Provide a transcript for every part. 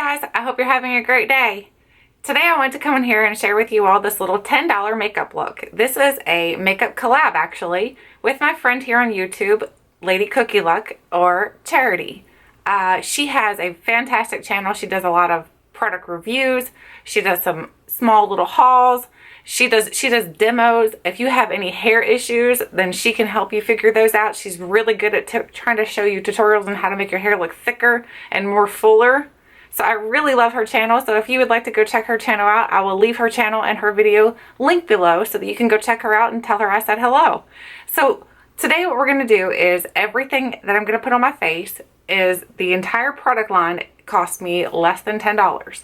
guys, I hope you're having a great day. Today I want to come in here and share with you all this little $10 makeup look. This is a makeup collab actually with my friend here on YouTube, Lady Cookie Luck or Charity. She has a fantastic channel. She does a lot of product reviews. She does some small little hauls. She does demos. If you have any hair issues, then she can help you figure those out. She's really good at trying to show you tutorials on how to make your hair look thicker and more fuller. So I really love her channel. So if you would like to go check her channel out, I will leave her channel and her video link below so that you can go check her out and tell her I said hello. So today what we're going to do is everything that I'm going to put on my face is the entire product line cost me less than $10.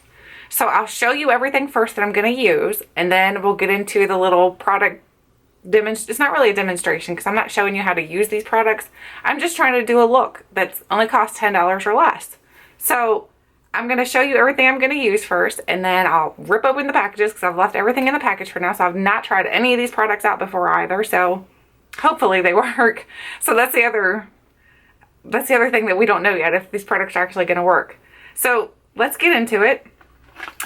So I'll show you everything first that I'm going to use, and then we'll get into the little product demonstration. It's not really a demonstration because I'm not showing you how to use these products. I'm just trying to do a look that's only costs $10 or less. So I'm going to show you everything I'm going to use first, and then I'll rip open the packages because I've left everything in the package for now. So I've not tried any of these products out before either. So hopefully they work. So that's the other thing that we don't know yet, if these products are actually going to work. So let's get into it.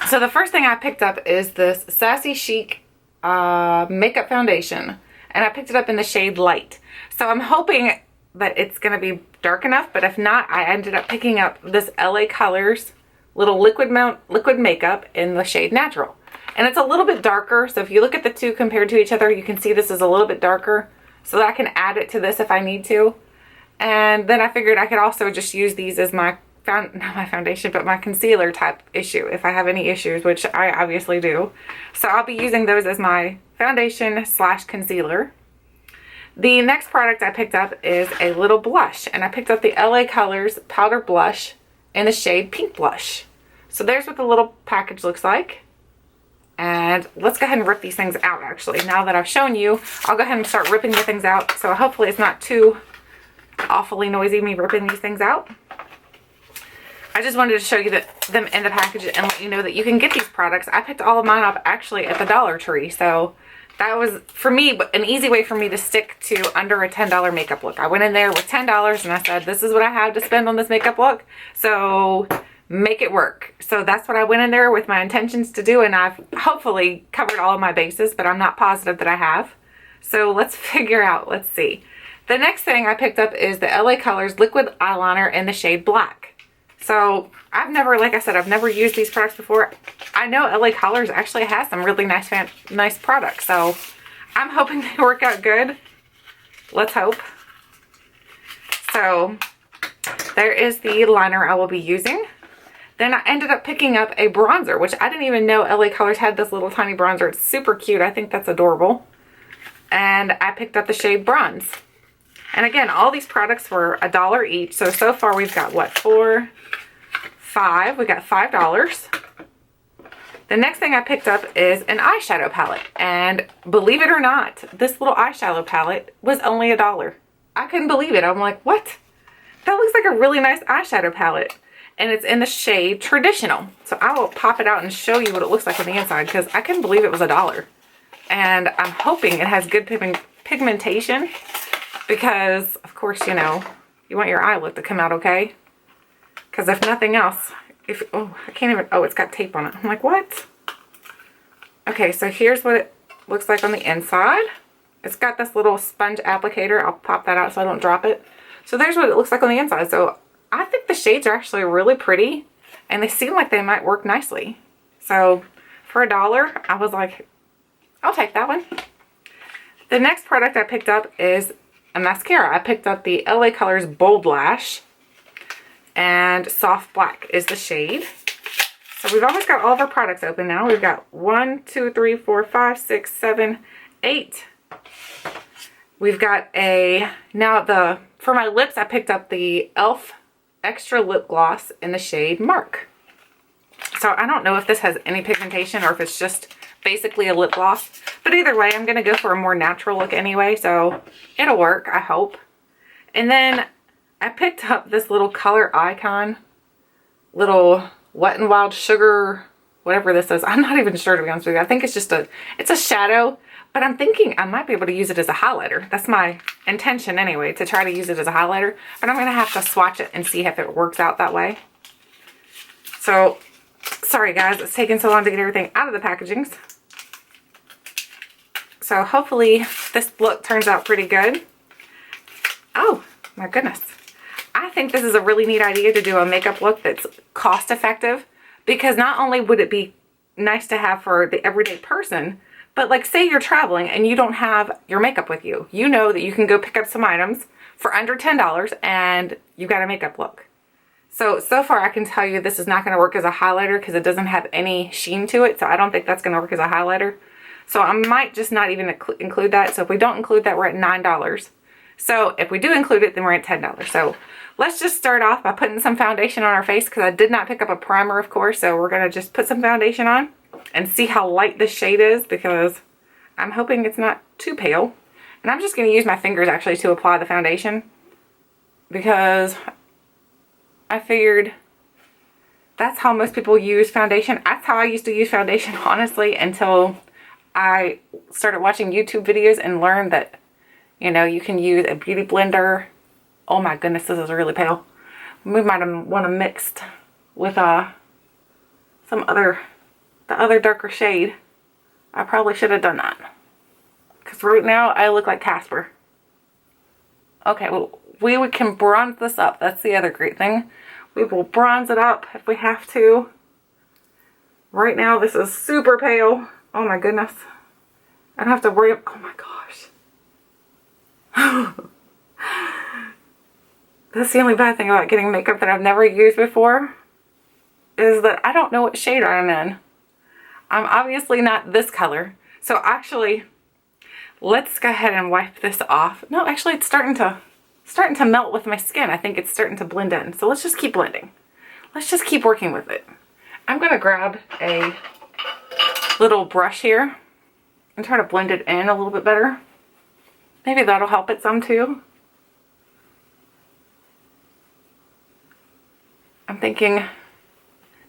So the first thing I picked up is this Sassy Chic makeup foundation, and I picked it up in the shade Light. So I'm hoping that it's going to be dark enough, but if not, I ended up picking up this LA Colors little liquid makeup in the shade Natural. And it's a little bit darker, so if you look at the two compared to each other, you can see this is a little bit darker, so that I can add it to this if I need to. And then I figured I could also just use these as my not my foundation, but my concealer type issue if I have any issues, which I obviously do. So I'll be using those as my foundation slash concealer. The next product I picked up is a little blush, and I picked up the LA Colors powder blush in the shade Pink Blush. So there's what the little package looks like. And let's go ahead and rip these things out actually. Now that I've shown you, I'll go ahead and start ripping the things out. So hopefully it's not too awfully noisy me ripping these things out. I just wanted to show you them in the package and let you know that you can get these products. I picked all of mine up actually at the Dollar Tree. So that was, for me, an easy way for me to stick to under a $10 makeup look. I went in there with $10 and I said, this is what I have to spend on this makeup look. So make it work. So that's what I went in there with my intentions to do. And I've hopefully covered all of my bases, but I'm not positive that I have. So let's figure out, let's see. The next thing I picked up is the LA Colors liquid eyeliner in the shade Black. So I've never, like I said, I've never used these products before. I know LA Colors actually has some really nice products. So I'm hoping they work out good. Let's hope. So there is the liner I will be using. Then I ended up picking up a bronzer, which I didn't even know LA Colors had this little tiny bronzer. It's super cute. I think that's adorable. And I picked up the shade Bronze. And again, all these products were $1 each. So far we've got what, 4, 5. We got $5. The next thing I picked up is an eyeshadow palette. And believe it or not, this little eyeshadow palette was only $1. I couldn't believe it. I'm like, what? That looks like a really nice eyeshadow palette. And it's in the shade Traditional. So I will pop it out and show you what it looks like on the inside because I couldn't believe it was $1. And I'm hoping it has good pigmentation. Because, of course, you know, you want your eye look to come out okay. Because if nothing else, oh, I can't even, oh, it's got tape on it. I'm like, what? Okay, so here's what it looks like on the inside. It's got this little sponge applicator. I'll pop that out so I don't drop it. So there's what it looks like on the inside. So I think the shades are actually really pretty. And they seem like they might work nicely. So for $1, I was like, I'll take that one. The next product I picked up is a mascara. I picked up the LA Colors Bold Lash, and Soft Black is the shade. So we've almost got all of our products open now. We've got 1, 2, 3, 4, 5, 6, 7, 8. We've got for my lips, I picked up the e.l.f. Extra Lip Gloss in the shade Mark. So I don't know if this has any pigmentation or if it's just basically a lip gloss. But either way, I'm going to go for a more natural look anyway, so it'll work, I hope. And then I picked up this little color icon, little Wet n Wild Sugar, whatever this is. I'm not even sure, to be honest with you. I think it's just it's a shadow, but I'm thinking I might be able to use it as a highlighter. That's my intention anyway, to try to use it as a highlighter. But I'm going to have to swatch it and see if it works out that way. So, sorry guys, it's taken so long to get everything out of the packagings. So hopefully this look turns out pretty good. Oh my goodness. I think this is a really neat idea to do a makeup look that's cost effective, because not only would it be nice to have for the everyday person, but like say you're traveling and you don't have your makeup with you. You know that you can go pick up some items for under $10 and you got a makeup look. So far I can tell you this is not going to work as a highlighter because it doesn't have any sheen to it. So I don't think that's going to work as a highlighter. So I might just not even include that. So if we don't include that, we're at $9. So if we do include it, then we're at $10. So let's just start off by putting some foundation on our face, because I did not pick up a primer, of course. So we're going to just put some foundation on and see how light this shade is, because I'm hoping it's not too pale. And I'm just going to use my fingers actually to apply the foundation, because I figured that's how most people use foundation. That's how I used to use foundation, honestly, until I started watching YouTube videos and learned that, you know, you can use a beauty blender. Oh my goodness, this is really pale. We might have want to mixed with the other darker shade. I probably should have done that, because right now I look like Casper. Okay, well, we can bronze this up. That's the other great thing. We will bronze it up if we have to. Right now this is super pale. Oh my goodness. I don't have to worry. Oh my gosh. That's the only bad thing about getting makeup that I've never used before, is that I don't know what shade I'm in. I'm obviously not this color. So actually, let's go ahead and wipe this off. No, actually it's starting to melt with my skin. I think it's starting to blend in. So let's just keep blending. Let's just keep working with it. I'm going to grab a little brush here and try to blend it in a little bit better. Maybe that'll help it some too. I'm thinking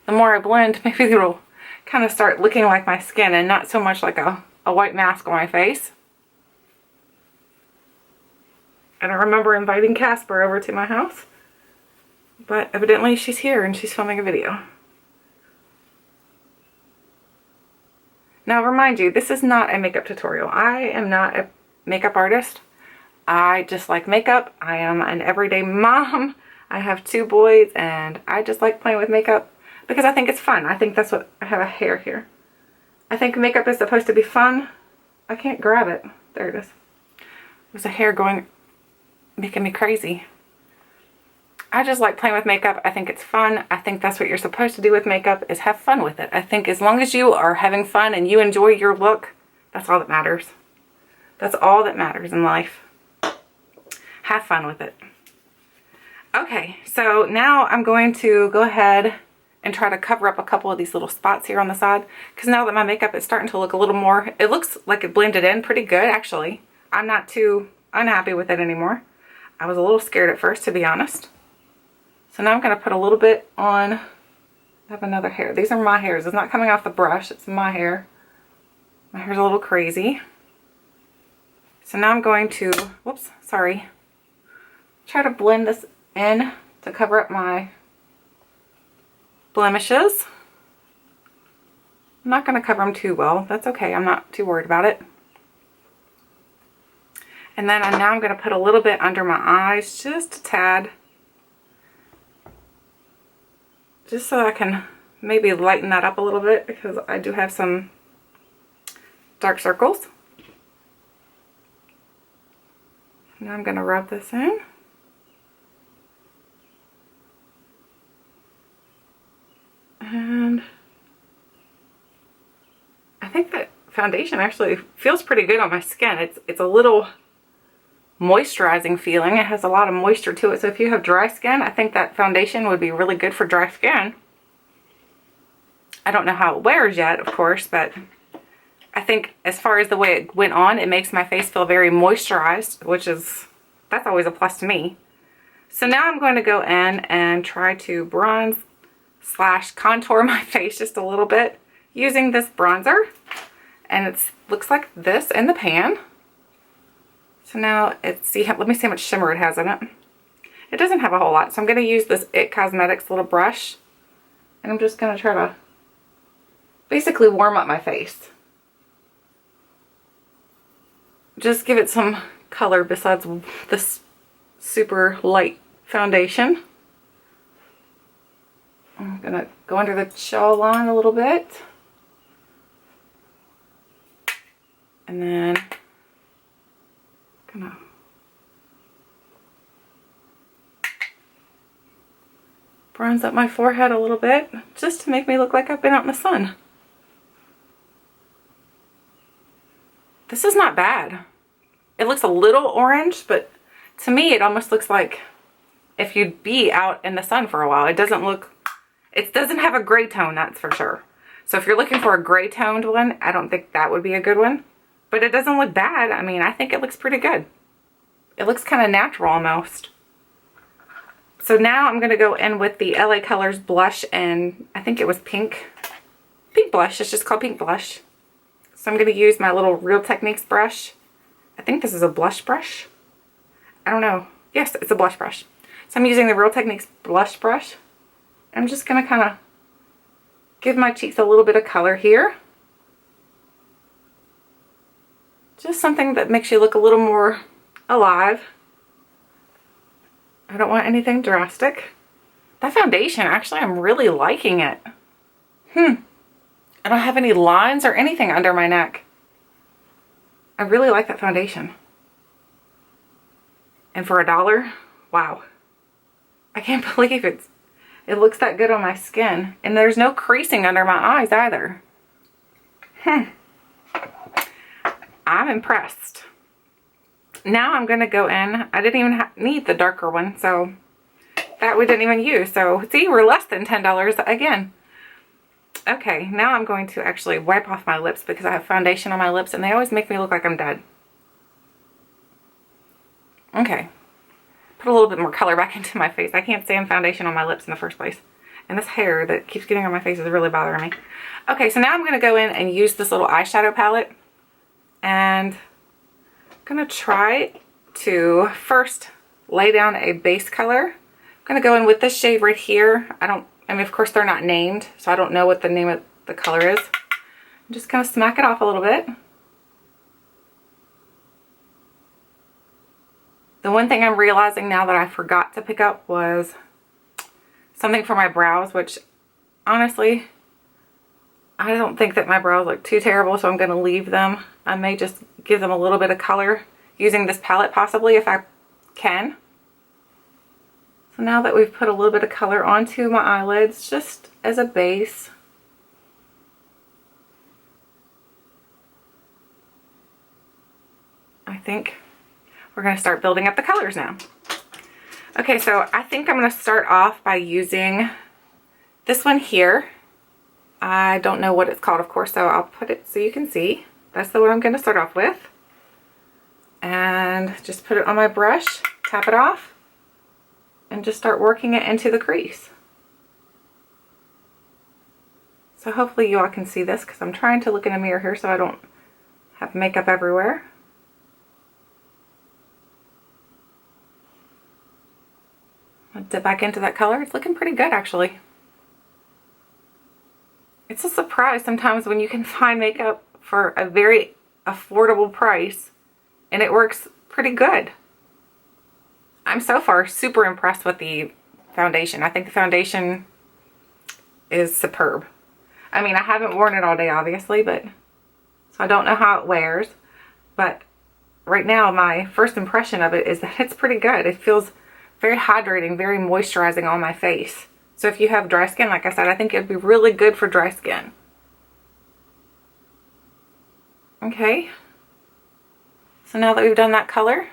the more I blend, maybe it'll kind of start looking like my skin and not so much like a white mask on my face. And I remember inviting Casper over to my house, but evidently she's here and she's filming a video. Now remind you, this is not a makeup tutorial. I am not a makeup artist. I just like makeup. I am an everyday mom. I have 2 boys and I just like playing with makeup because I think it's fun. I think that's what, I have a hair here. I think makeup is supposed to be fun. I can't grab it. There it is. There's a hair going, making me crazy. I just like playing with makeup. I think it's fun. I think that's what you're supposed to do with makeup, is have fun with it. I think as long as you are having fun and you enjoy your look, that's all that matters. That's all that matters in life. Have fun with it. Okay, so now I'm going to go ahead and try to cover up a couple of these little spots here on the side, because now that my makeup is starting to look a little more, it looks like it blended in pretty good actually. I'm not too unhappy with it anymore. I was a little scared at first, to be honest. So now I'm going to put a little bit on. I have another hair. These are my hairs. It's not coming off the brush. It's my hair. My hair's a little crazy. So now I'm going to, whoops, sorry. Try to blend this in to cover up my blemishes. I'm not going to cover them too well. That's okay. I'm not too worried about it. And then now I'm going to put a little bit under my eyes, just a tad. Just so I can maybe lighten that up a little bit, because I do have some dark circles. Now I'm going to rub this in. And I think that foundation actually feels pretty good on my skin. It's a little moisturizing feeling. It has a lot of moisture to it. So if you have dry skin, I think that foundation would be really good for dry skin. I don't know how it wears yet, of course, but I think as far as the way it went on, it makes my face feel very moisturized, that's always a plus to me. So now I'm going to go in and try to bronze / contour my face just a little bit using this bronzer. And it looks like this in the pan. So now let me see how much shimmer it has in it. It doesn't have a whole lot, so I'm going to use this It Cosmetics little brush And I'm just going to try to basically warm up my face. Just give it some color besides this super light foundation. I'm going to go under the jawline a little bit. And then gonna bronze up my forehead a little bit just to make me look like I've been out in the sun. This is not bad. It looks a little orange, but to me it almost looks like if you'd be out in the sun for a while. It doesn't have a gray tone, that's for sure. So if you're looking for a gray toned one, I don't think that would be a good one. But it doesn't look bad. I mean, I think it looks pretty good. It looks kind of natural almost. So now I'm going to go in with the LA Colors blush, and I think it was pink. Pink blush. It's just called pink blush. So I'm going to use my little Real Techniques brush. I think this is a blush brush. I don't know. Yes, it's a blush brush. So I'm using the Real Techniques blush brush. I'm just going to kind of give my cheeks a little bit of color here. Just something that makes you look a little more alive. I don't want anything drastic. That foundation, actually, I'm really liking it. I don't have any lines or anything under my neck. I really like that foundation. And for $1, wow. I can't believe it looks that good on my skin. And there's no creasing under my eyes either. I'm impressed. Now I'm going to go in. I didn't even need the darker one, so that we didn't even use. So see, we're less than $10 again. Okay, now I'm going to actually wipe off my lips because I have foundation on my lips and they always make me look like I'm dead. Okay. Put a little bit more color back into my face. I can't stand foundation on my lips in the first place. And this hair that keeps getting on my face is really bothering me. Okay, so now I'm going to go in and use this little eyeshadow palette. And I'm going to try to first lay down a base color. I'm going to go in with this shade right here. I mean, of course, they're not named, so I don't know what the name of the color is. I'm just going to smack it off a little bit. The one thing I'm realizing now that I forgot to pick up was something for my brows, which honestly, I don't think that my brows look too terrible, so I'm going to leave them. I may just give them a little bit of color using this palette possibly if I can. So now that we've put a little bit of color onto my eyelids just as a base, I think we're going to start building up the colors now. Okay, so I think I'm going to start off by using this one here. I don't know what it's called, of course, so I'll put it so you can see. That's the one I'm going to start off with. And just put it on my brush, tap it off, and just start working it into the crease. So hopefully you all can see this because I'm trying to look in a mirror here so I don't have makeup everywhere. I'll dip back into that color. It's looking pretty good, actually. It's a surprise sometimes when you can find makeup for a very affordable price and it works pretty good. I'm so far super impressed with the foundation. I think the foundation is superb. I mean, I haven't worn it all day, obviously, but so I don't know how it wears. But right now, my first impression of it is that it's pretty good. It feels very hydrating, very moisturizing on my face. So if you have dry skin, like I said, I think it'd be really good for dry skin. Okay. So now that we've done that color,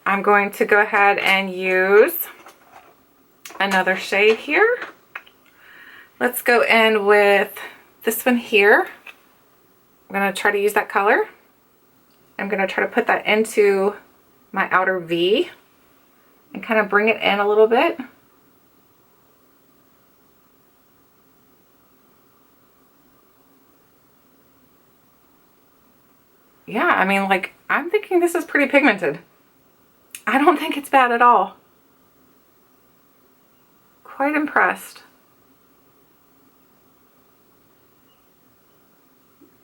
I'm going to go ahead and use another shade here. Let's go in with this one here. I'm going to try to use that color. I'm going to try to put that into my outer V and kind of bring it in a little bit. Yeah, I mean, like, I'm thinking this is pretty pigmented. I don't think it's bad at all. Quite impressed.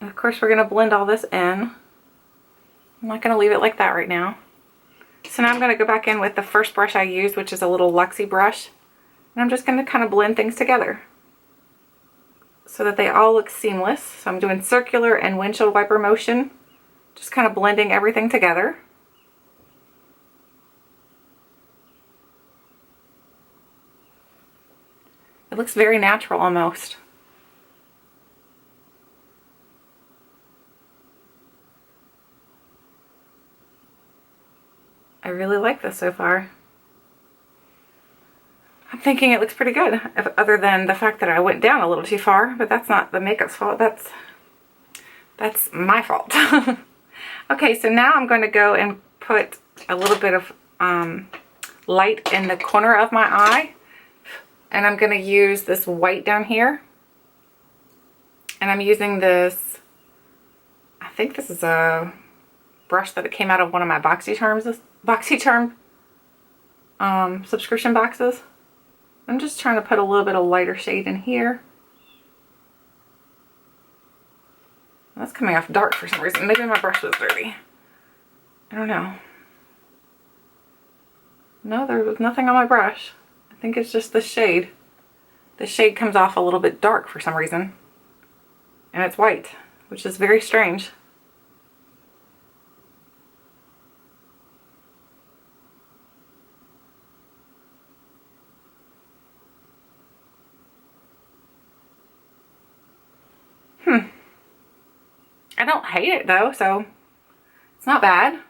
And of course we're going to blend all this in. I'm not going to leave it like that right now. So now I'm going to go back in with the first brush I used, which is a little Luxie brush. And I'm just going to kind of blend things together so that they all look seamless. So I'm doing circular and windshield wiper motion, just kind of blending everything together. It looks very natural almost. I really like this so far. I'm thinking it looks pretty good, other than the fact that I went down a little too far, but that's not the makeup's fault, that's my fault. Okay, so now I'm going to go and put a little bit of light in the corner of my eye, and I'm going to use this white down here, and I'm using this, I think this is a brush that it came out of one of my BoxyCharm subscription boxes. I'm just trying to put a little bit of lighter shade in here. That's coming off dark for some reason. Maybe my brush was dirty. I don't know. No, there was nothing on my brush. I think it's just the shade. The shade comes off a little bit dark for some reason. And it's white, which is very strange. I don't hate it though, so it's not bad.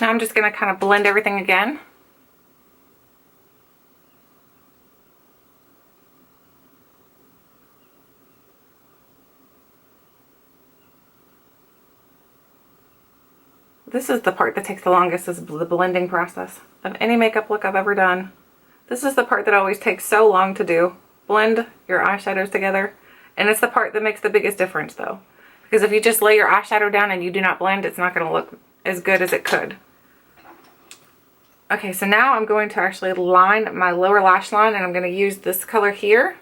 Now I'm just going to kind of blend everything again. This is the part that takes the longest, is the blending process of any makeup look I've ever done. This is the part that always takes so long to do. Blend your eyeshadows together. And it's the part that makes the biggest difference though. Because if you just lay your eyeshadow down and you do not blend, it's not going to look as good as it could. Okay, so now I'm going to actually line my lower lash line, and I'm going to use this color here.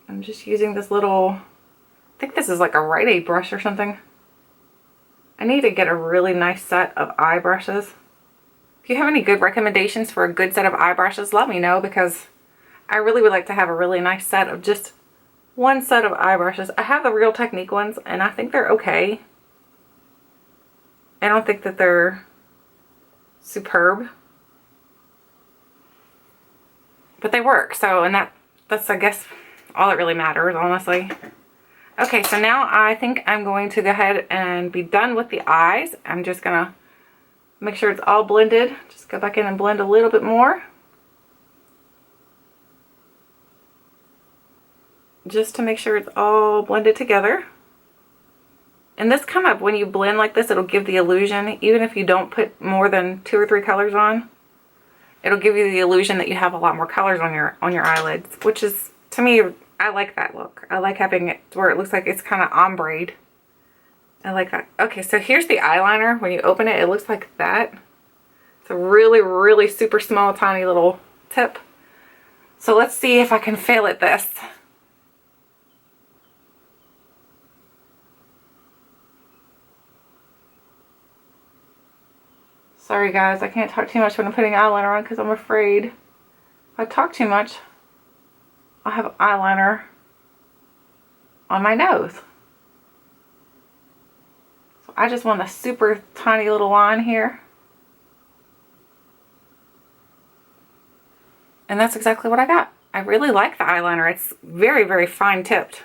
I'm just using this little, I think this is like a Rite Aid brush or something. I need to get a really nice set of eye brushes. If you have any good recommendations for a good set of eye brushes, let me know, because I really would like to have a really nice set of just one set of eye brushes. I have the Real Technique ones, and I think they're okay. I don't think that they're superb, but they work. So, and that's I guess all that really matters, honestly. Okay, so now I think I'm going to go ahead and be done with the eyes. I'm just gonna make sure it's all blended. Just go back in and blend a little bit more, just to make sure it's all blended together. And this kind of, when you blend like this, it'll give the illusion, even if you don't put more than 2 or 3 colors on, it'll give you the illusion that you have a lot more colors on your eyelids, which is, to me, I like that look. I like having it where it looks like it's kind of ombre. I like that. Okay, so here's the eyeliner. When you open it, it looks like that. It's a really, really super small, tiny little tip. So let's see if I can fail at this. Sorry guys, I can't talk too much when I'm putting eyeliner on because I'm afraid if I talk too much, I'll have eyeliner on my nose. So I just want a super tiny little line here. And that's exactly what I got. I really like the eyeliner. It's very, very fine tipped.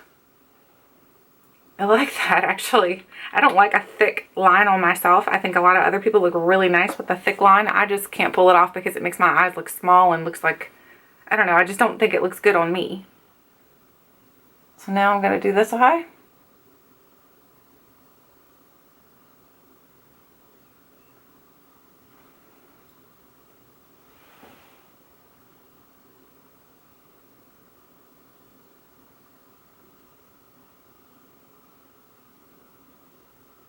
I like that, actually. I don't like a thick line on myself. I think a lot of other people look really nice with a thick line. I just can't pull it off because it makes my eyes look small and looks like, I don't know, I just don't think it looks good on me. So now I'm going to do this eye.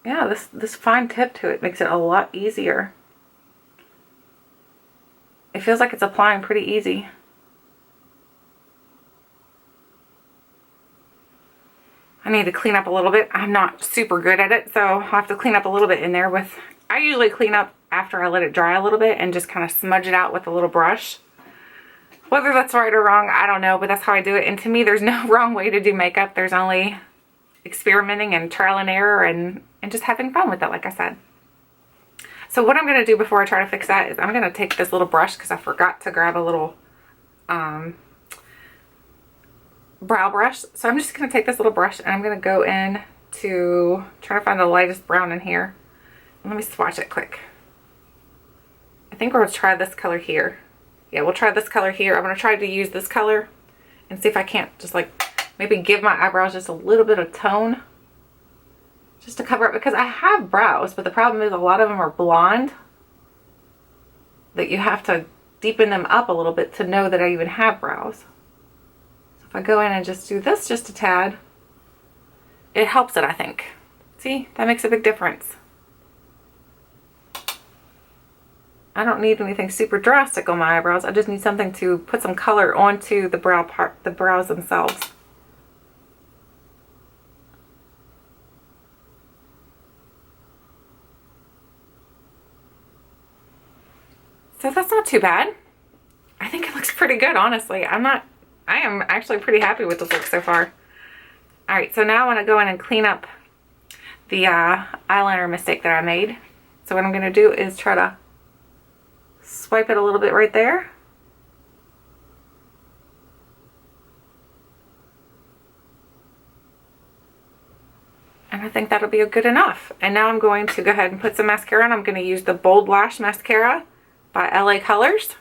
Yeah, this fine tip to it makes it a lot easier. It feels like it's applying pretty easy. I need to clean up a little bit. I'm not super good at it, so I'll have to clean up a little bit in there with, I usually clean up after I let it dry a little bit and just kind of smudge it out with a little brush. Whether that's right or wrong, I don't know, but that's how I do it. And to me, there's no wrong way to do makeup. There's only experimenting and trial and error and just having fun with it, like I said. So what I'm going to do before I try to fix that is I'm going to take this little brush because I forgot to grab a little brow brush. So I'm just going to take this little brush and I'm going to go in to try to find the lightest brown in here. Let me swatch it quick. I think we're going to try this color here. Yeah, we'll try this color here. I'm going to try to use this color and see if I can't just like maybe give my eyebrows just a little bit of tone. Just to cover up, because I have brows, but the problem is a lot of them are blonde. That you have to deepen them up a little bit to know that I even have brows. So if I go in and just do this just a tad, it helps it, I think. See, that makes a big difference. I don't need anything super drastic on my eyebrows. I just need something to put some color onto the brow part, the brows themselves. So that's not too bad. I think it looks pretty good, honestly. I am actually pretty happy with this look so far. All right, so now I want to go in and clean up the eyeliner mistake that I made. So what I'm going to do is try to swipe it a little bit right there. And I think that'll be good enough. And now I'm going to go ahead and put some mascara on. I'm going to use the Bold Lash Mascara by LA Colors.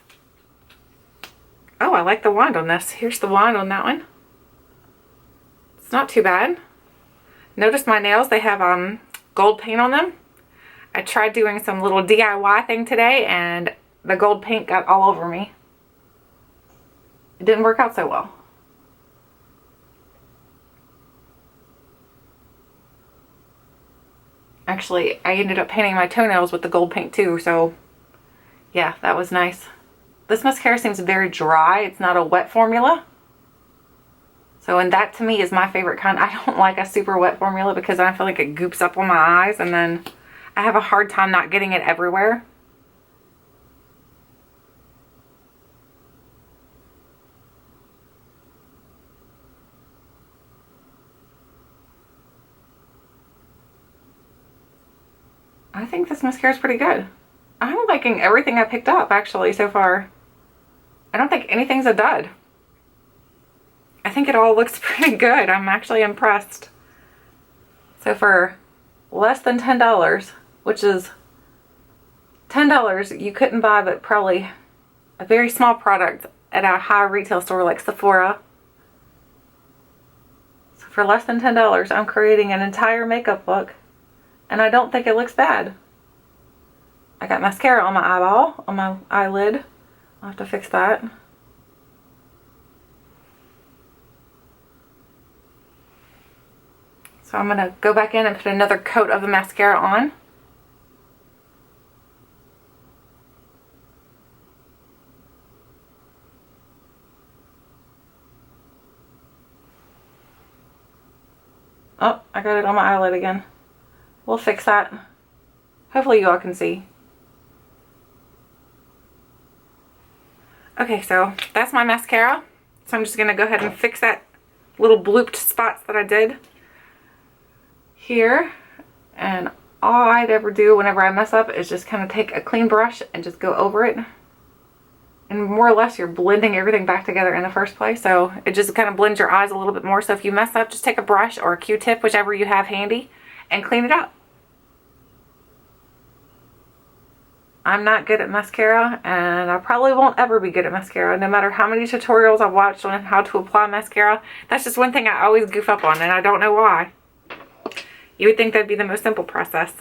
Oh, I like the wand on this. Here's the wand on that one. It's not too bad. Notice my nails, they have gold paint on them. I tried doing some little DIY thing today and the gold paint got all over me. It didn't work out so well. Actually, I ended up painting my toenails with the gold paint too, so yeah, that was nice. This mascara seems very dry. It's not a wet formula. So, and that to me is my favorite kind. I don't like a super wet formula because I feel like it goops up on my eyes and then I have a hard time not getting it everywhere. I think this mascara is pretty good. I'm liking everything I picked up actually so far. I don't think anything's a dud. I think it all looks pretty good. I'm actually impressed. So for less than $10, which is $10 you couldn't buy but probably a very small product at a high retail store like Sephora. So for less than $10 I'm creating an entire makeup look and I don't think it looks bad. I got mascara on my eyeball, on my eyelid. I'll have to fix that. So I'm going to go back in and put another coat of the mascara on. Oh, I got it on my eyelid again. We'll fix that. Hopefully you all can see. Okay, so that's my mascara. So I'm just going to go ahead and fix that little blooped spots that I did here. And all I'd ever do whenever I mess up is just kind of take a clean brush and just go over it. And more or less you're blending everything back together in the first place. So it just kind of blends your eyes a little bit more. So if you mess up, just take a brush or a Q-tip, whichever you have handy, and clean it up. I'm not good at mascara, and I probably won't ever be good at mascara, no matter how many tutorials I've watched on how to apply mascara. That's just one thing I always goof up on, and I don't know why. You would think that'd be the most simple process.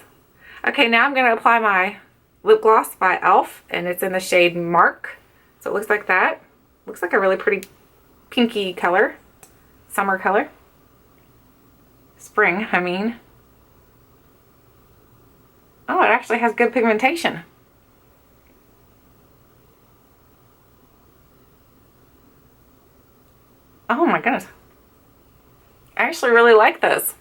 Okay, now I'm going to apply my lip gloss by e.l.f., and it's in the shade Mark. So it looks like that. Looks like a really pretty pinky color. Summer color. Spring, I mean. Oh, it actually has good pigmentation. Oh my goodness. I actually really like this.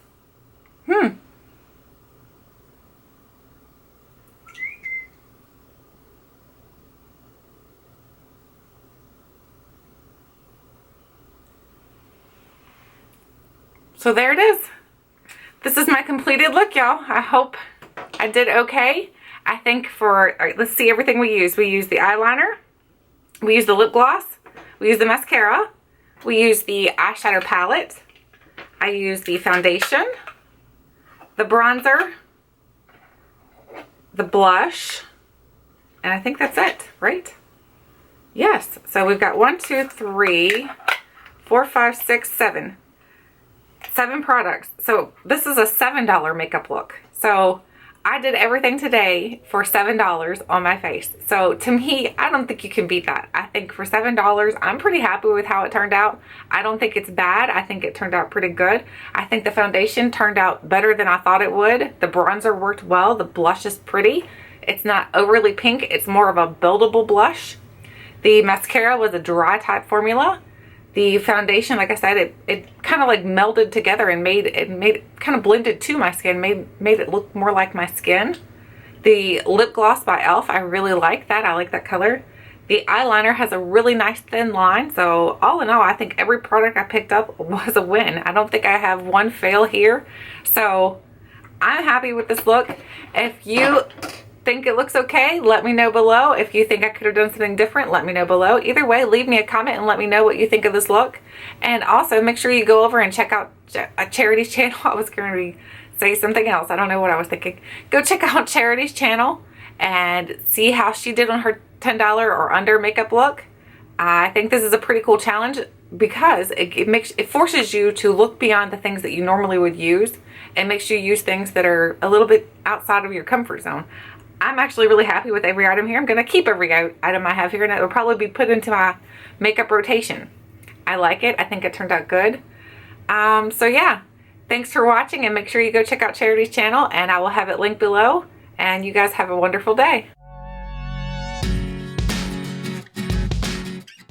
So there it is. This is my completed look, y'all. I hope I did okay. I think for, all right, let's see everything we use. We use the eyeliner. We use the lip gloss. We use the mascara. We use the eyeshadow palette. I use the foundation, the bronzer, the blush, and I think that's it, right? Yes. So we've got 1, 2, 3, 4, 5, 6, 7. 7 products. So this is a $7 makeup look. So I did everything today for $7 on my face. So to me, I don't think you can beat that. I think for $7, I'm pretty happy with how it turned out. I don't think it's bad. I think it turned out pretty good. I think the foundation turned out better than I thought it would. The bronzer worked well. The blush is pretty. It's not overly pink. It's more of a buildable blush. The mascara was a dry type formula. The foundation, like I said, it kind of like melded together and made it kind of blended to my skin, made it look more like my skin. The lip gloss by e.l.f., I really like that. I like that color. The eyeliner has a really nice thin line. So all in all, I think every product I picked up was a win. I don't think I have one fail here. So I'm happy with this look. If you think it looks okay, let me know below. If you think I could have done something different, let me know below. Either way, leave me a comment and let me know what you think of this look. And also make sure you go over and check out Charity's channel. I was going to say something else. I don't know what I was thinking. Go check out Charity's channel and see how she did on her $10 or under makeup look. I think this is a pretty cool challenge because it forces you to look beyond the things that you normally would use and makes you use things that are a little bit outside of your comfort zone. I'm actually really happy with every item here. I'm going to keep every item I have here, and it will probably be put into my makeup rotation. I like it. I think it turned out good. So yeah, thanks for watching, and make sure you go check out Charity's channel, and I will have it linked below. And you guys have a wonderful day.